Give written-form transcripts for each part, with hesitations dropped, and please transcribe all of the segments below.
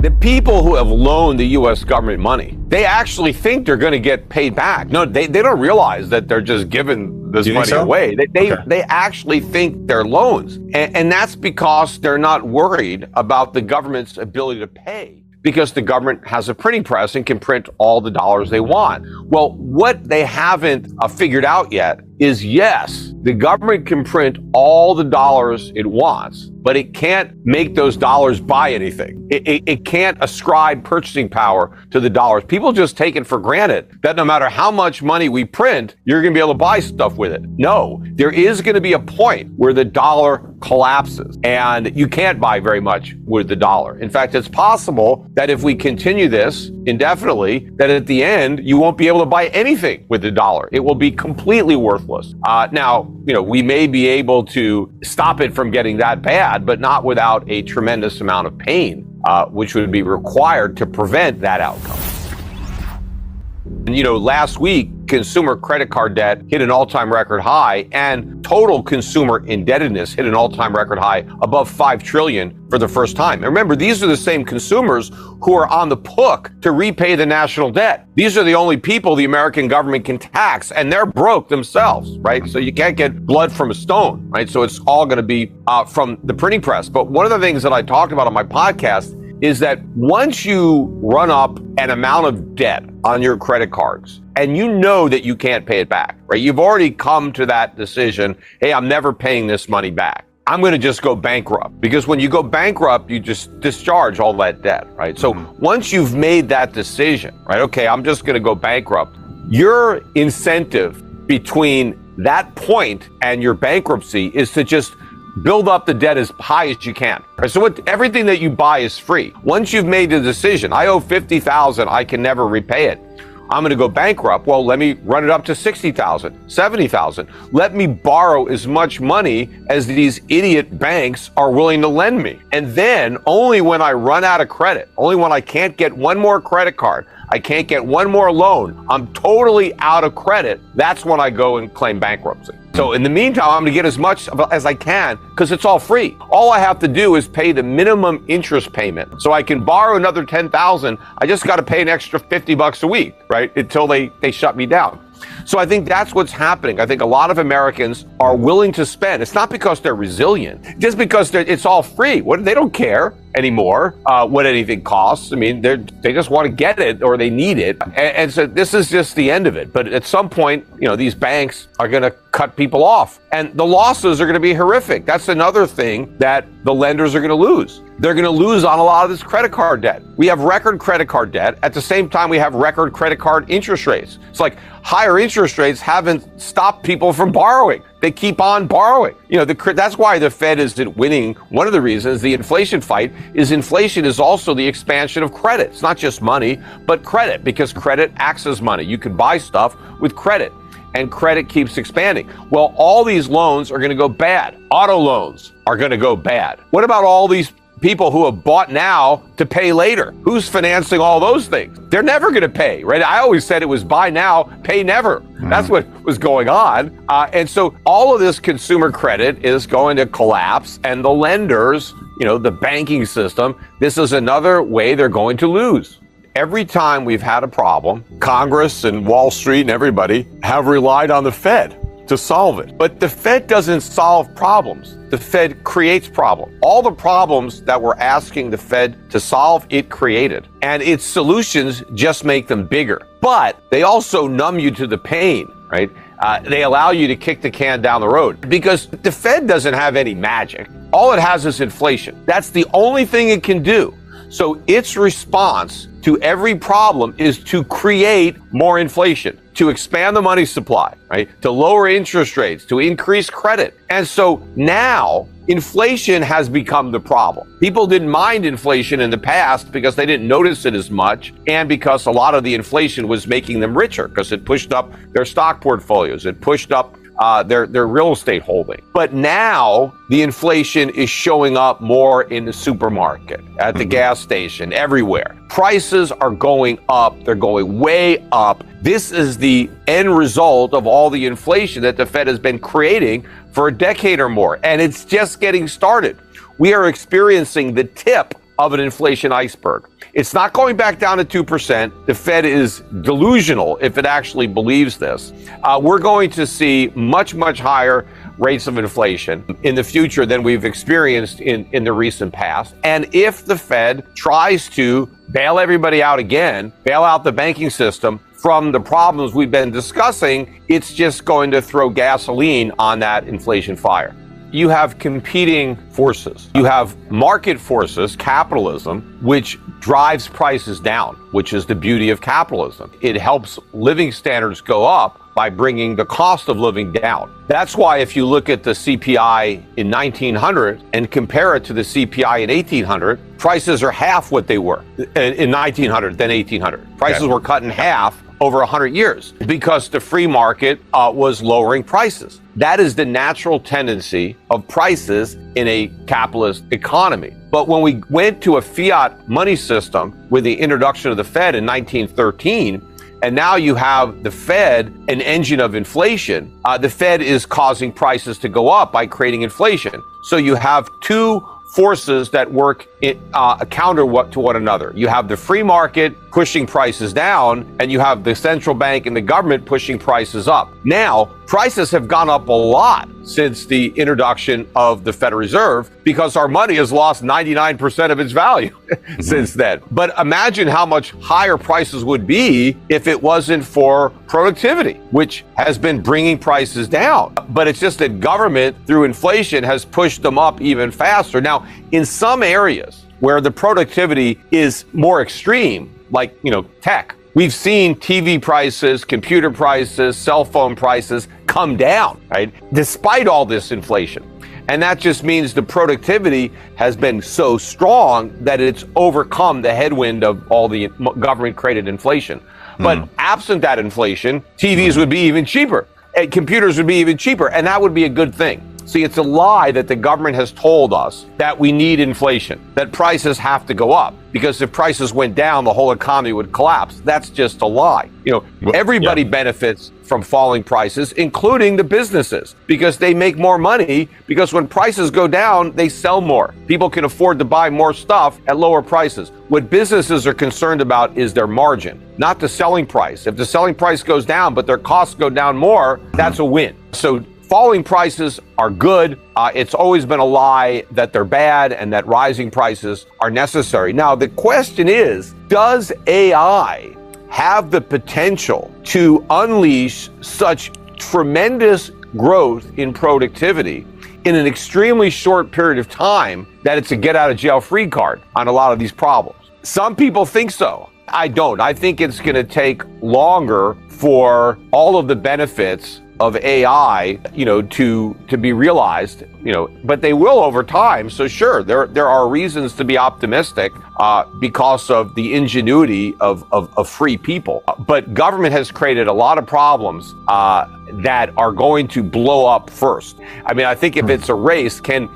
The people who have loaned the U.S. government money, they actually think they're going to get paid back. No, they don't realize that they're just giving this money away. They actually think they're loans. And that's because they're not worried about the government's ability to pay, because the government has a printing press and can print all the dollars they want. Well, what they haven't figured out yet is, yes, the government can print all the dollars it wants, but it can't make those dollars buy anything. It can't ascribe purchasing power to the dollars. People just take it for granted that no matter how much money we print, you're going to be able to buy stuff with it. No, there is going to be a point where the dollar collapses and you can't buy very much with the dollar. In fact, it's possible that if we continue this indefinitely, that at the end, you won't be able to buy anything with the dollar. It will be completely worthless. Now, we may be able to stop it from getting that bad, but not without a tremendous amount of pain, which would be required to prevent that outcome. And, last week, consumer credit card debt hit an all-time record high, and total consumer indebtedness hit an all-time record high above $5 trillion for the first time. And remember, these are the same consumers who are on the hook to repay the national debt. These are the only people the American government can tax, and they're broke themselves, right? So you can't get blood from a stone, right? So it's all going to be from the printing press. But one of the things that I talked about on my podcast is that once you run up an amount of debt on your credit cards and you know that you can't pay it back, right? You've already come to that decision, hey, I'm never paying this money back. I'm going to just go bankrupt. Because when you go bankrupt, you just discharge all that debt, right? So once you've made that decision, right, okay, I'm just going to go bankrupt, your incentive between that point and your bankruptcy is to just build up the debt as high as you can. Right? So everything that you buy is free. Once you've made the decision, I owe $50,000, I can never repay it, I'm going to go bankrupt. Well, let me run it up to $60,000, $70,000. Let me borrow as much money as these idiot banks are willing to lend me. And then only when I run out of credit, only when I can't get one more credit card, I can't get one more loan, I'm totally out of credit, that's when I go and claim bankruptcy. So in the meantime, I'm going to get as much as I can because it's all free. All I have to do is pay the minimum interest payment. So I can borrow another $10,000. I just got to pay an extra $50 a week, right? Until they shut me down. So I think that's what's happening. I think a lot of Americans are willing to spend. It's not because they're resilient, just because it's all free. They don't care anymore what anything costs. I mean, they just want to get it or they need it. And so this is just the end of it. But at some point, these banks are going to cut people off and the losses are going to be horrific. That's another thing that the lenders are going to lose. They're going to lose on a lot of this credit card debt. We have record credit card debt. At the same time, we have record credit card interest rates. It's like higher interest rates haven't stopped people from borrowing. They keep on borrowing. That's why the Fed isn't winning. One of the reasons the inflation fight is inflation is also the expansion of credit. It's not just money, but credit, because credit acts as money. You can buy stuff with credit, and credit keeps expanding. Well, all these loans are going to go bad. Auto loans are going to go bad. What about all these people who have bought now to pay later? Who's financing all those things? They're never going to pay, right? I always said it was buy now, pay never. That's what was going on. And so all of this consumer credit is going to collapse, and the lenders, the banking system, this is another way they're going to lose. Every time we've had a problem, Congress and Wall Street and everybody have relied on the Fed to solve it. But the Fed doesn't solve problems. The Fed creates problems. All the problems that we're asking the Fed to solve, it created. And its solutions just make them bigger. But they also numb you to the pain, right? They allow you to kick the can down the road because the Fed doesn't have any magic. All it has is inflation. That's the only thing it can do. So its response to every problem is to create more inflation, to expand the money supply, right? To lower interest rates, to increase credit. And so now inflation has become the problem. People didn't mind inflation in the past because they didn't notice it as much, and because a lot of the inflation was making them richer because it pushed up their stock portfolios, it pushed up their real estate holding. But now the inflation is showing up more in the supermarket, at the gas station, everywhere. Prices are going up. They're going way up. This is the end result of all the inflation that the Fed has been creating for a decade or more. And it's just getting started. We are experiencing the tip of an inflation iceberg. It's not going back down to 2%. The Fed is delusional if it actually believes this. We're going to see much, much higher rates of inflation in the future than we've experienced in the recent past. And if the Fed tries to bail everybody out again, bail out the banking system from the problems we've been discussing, it's just going to throw gasoline on that inflation fire. You have competing forces. You have market forces, capitalism, which drives prices down, which is the beauty of capitalism. It helps living standards go up by bringing the cost of living down. That's why if you look at the CPI in 1900 and compare it to the CPI in 1800, prices are half what they were in 1900 than 1800. Prices were cut in half over 100 years because the free market was lowering prices. That is the natural tendency of prices in a capitalist economy. But when we went to a fiat money system with the introduction of the Fed in 1913, and now you have the Fed, an engine of inflation, the Fed is causing prices to go up by creating inflation. So you have two forces that work counter to one another. You have the free market pushing prices down, and you have the central bank and the government pushing prices up. Now, prices have gone up a lot since the introduction of the Federal Reserve because our money has lost 99% of its value since then. But imagine how much higher prices would be if it wasn't for productivity, which has been bringing prices down. But it's just that government, through inflation, has pushed them up even faster. Now, in some areas where the productivity is more extreme, like, tech, we've seen TV prices, computer prices, cell phone prices come down, right? Despite all this inflation. And that just means the productivity has been so strong that it's overcome the headwind of all the government-created inflation. But absent that inflation, TVs would be even cheaper, and computers would be even cheaper, and that would be a good thing. See, it's a lie that the government has told us that we need inflation, that prices have to go up, because if prices went down, the whole economy would collapse. That's just a lie. Everybody benefits from falling prices, including the businesses, because they make more money, because when prices go down, they sell more. People can afford to buy more stuff at lower prices. What businesses are concerned about is their margin, not the selling price. If the selling price goes down, but their costs go down more, that's a win. So falling prices are good. It's always been a lie that they're bad and that rising prices are necessary. Now, the question is, does AI have the potential to unleash such tremendous growth in productivity in an extremely short period of time that it's a get-out-of-jail-free card on a lot of these problems? Some people think so. I don't. I think it's going to take longer for all of the benefits of AI, to be realized, but they will over time. So sure, there are reasons to be optimistic because of the ingenuity of free people. But government has created a lot of problems that are going to blow up first. I mean, I think if it's a race, can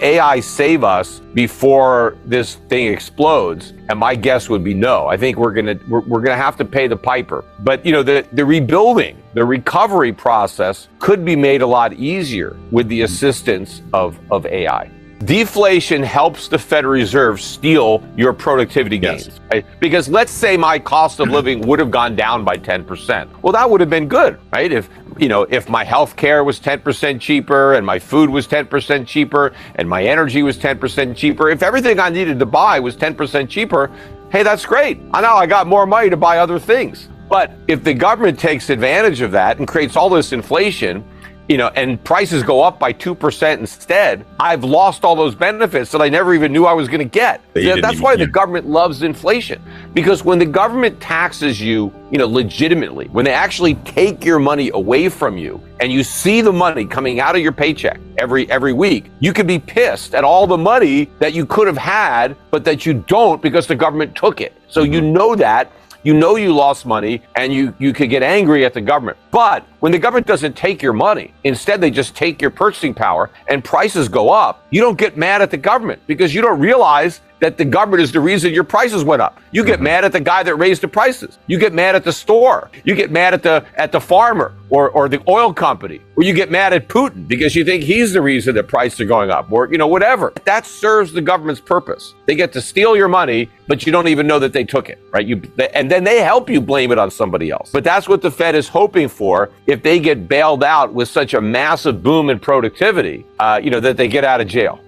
AI save us before this thing explodes? And my guess would be no. I think we're gonna have to pay the piper. But the rebuilding, the recovery process could be made a lot easier with the assistance of AI. Deflation helps the Federal Reserve steal your productivity gains. Right? Because let's say my cost of living would have gone down by 10%. Well, that would have been good, right? If my health care was 10% cheaper and my food was 10% cheaper and my energy was 10% cheaper, if everything I needed to buy was 10% cheaper, hey, that's great. Now I got more money to buy other things. But if the government takes advantage of that and creates all this inflation, and prices go up by 2% instead, I've lost all those benefits that I never even knew I was going to get. That's why the government loves inflation. Because when the government taxes you, legitimately, when they actually take your money away from you and you see the money coming out of your paycheck every week, you could be pissed at all the money that you could have had, but that you don't because the government took it. So you know that. You lost money and you could get angry at the government. But when the government doesn't take your money, instead they just take your purchasing power and prices go up, you don't get mad at the government because you don't realize that the government is the reason your prices went up. You get mad at the guy that raised the prices. You get mad at the store. You get mad at the farmer or the oil company. Or you get mad at Putin because you think he's the reason that prices are going up, or whatever. That serves the government's purpose. They get to steal your money, but you don't even know that they took it, right? And then they help you blame it on somebody else. But that's what the Fed is hoping for if they get bailed out with such a massive boom in productivity, that they get out of jail.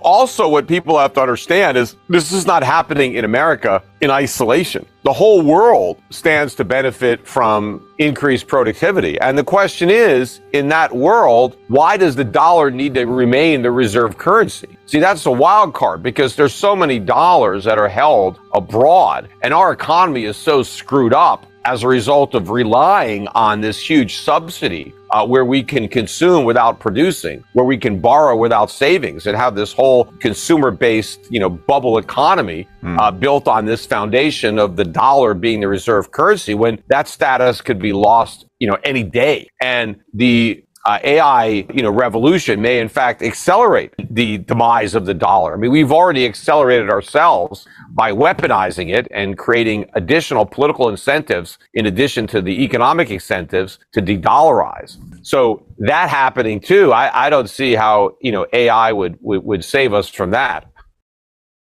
Also what people have to understand is this is not happening in America in isolation. The whole world stands to benefit from increased productivity. And the question is, in that world, why does the dollar need to remain the reserve currency? See, that's a wild card because there's so many dollars that are held abroad and our economy is so screwed up as a result of relying on this huge subsidy where we can consume without producing, where we can borrow without savings and have this whole consumer-based, bubble economy built on this foundation of the dollar being the reserve currency when that status could be lost, any day. And the AI, revolution may in fact accelerate the demise of the dollar. I mean, we've already accelerated ourselves by weaponizing it and creating additional political incentives in addition to the economic incentives to de-dollarize. So that happening too, I don't see how, AI would save us from that.